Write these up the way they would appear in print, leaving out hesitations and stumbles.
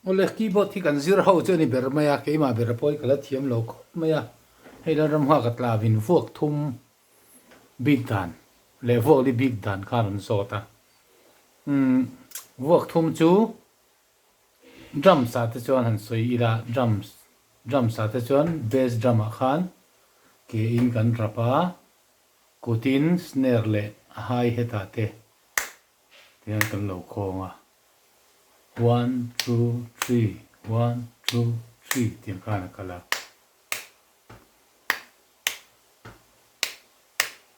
ole keyboard thi kan zir ho chu ni ber maya ke ma ber poi kala thiam lo maya hei la ram ha katla vin vuak thum big dan le vuak li big dan kharon sota vuak thum chu drum sa te chuan han soi ila drum sa te chuan bass drum a khan ke in kan rapa kutin snare le hai heta te tian kan lo khonga 1 2 3 1 2 3 tiang kana kala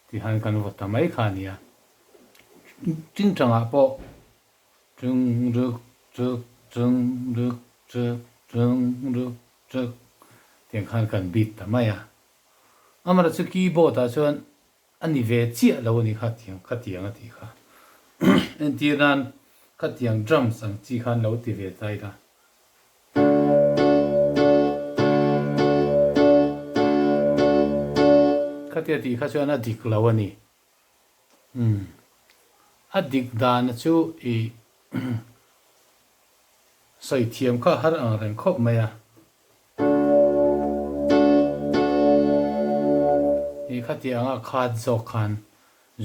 ti han kan vota mai khania ting changa po chung ruk chuk chung ruk chuk chung ruk chuk tiang khan kan beat ta maya amara chu keyboard a chuan ani ve chia lo ni kha tiang a ti kha en ti ran kha tiang drums ang chi khan lo ti ve tai da kha tia ti kha chuan a dik lo ani a dik dan chu i soi thiam kha har ang reng khop maya i kha tia nga khat zo khan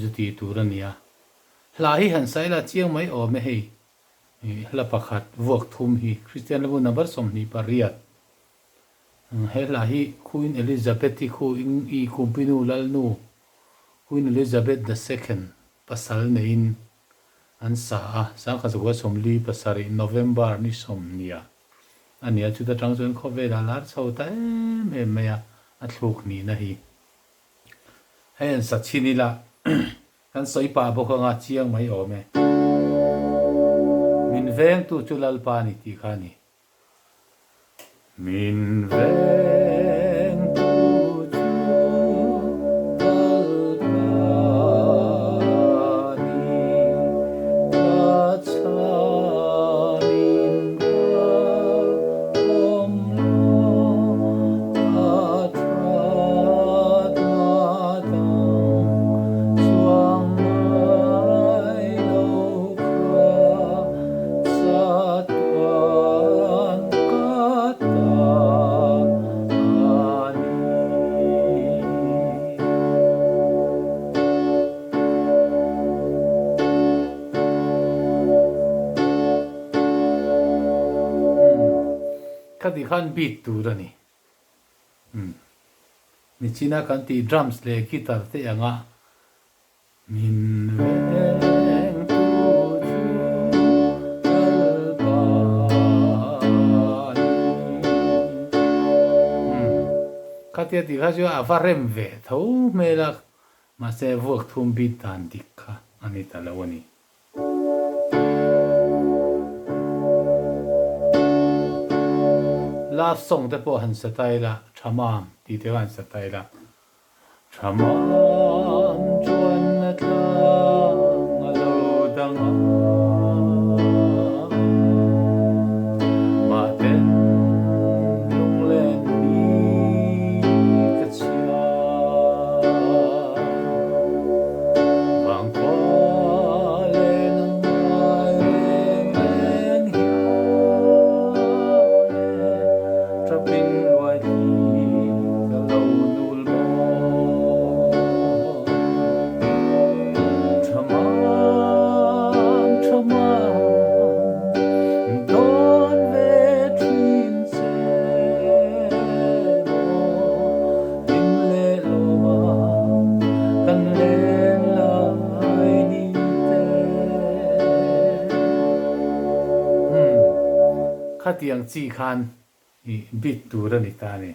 zuti turania hla hi han sai la chiang mai o me hei hla pakhat vuak thum hi Christian lebu number som ni pariat he hla hi Queen Elizabeth ti khu i kumpinu lalnu Queen Elizabeth II pasal nein an sa kha zuwa somli pasari November ni somnia ania chu ta tangchen khove la lar chhota me me ya athluk ni na hi hen sa chini la kan soi pa bo nga chiang mai o me min veng tu chulal pa ni ti khani min veng tu chulal pa ni la cha min ka om lo atrat na dang suang mai lo kra sa tuan kata kadi khan beat tu ra ni ni china kan ti drums le guitar te anga min veng tu chu al pa ni khatia ti kha chu a varem ve tho me la ma se vuak thum beat dan dikha ani ta lawani love song te po han satai la thamam ti te han satai la thamam chuan na tlang alo dang ma ten lung len ni ka chia bang kwa le nang ai eng trapin loi hi ka lo nul mo thamam don ve trin se mo in le lo ma kan len lai ni te khatiang chi khan i bit tu ra ni ta ni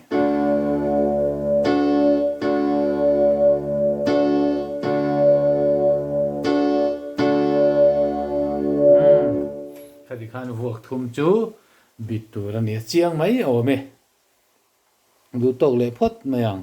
khati khan vuak thum chu bit tu ra ni chiang mai o me du tok le phot mayang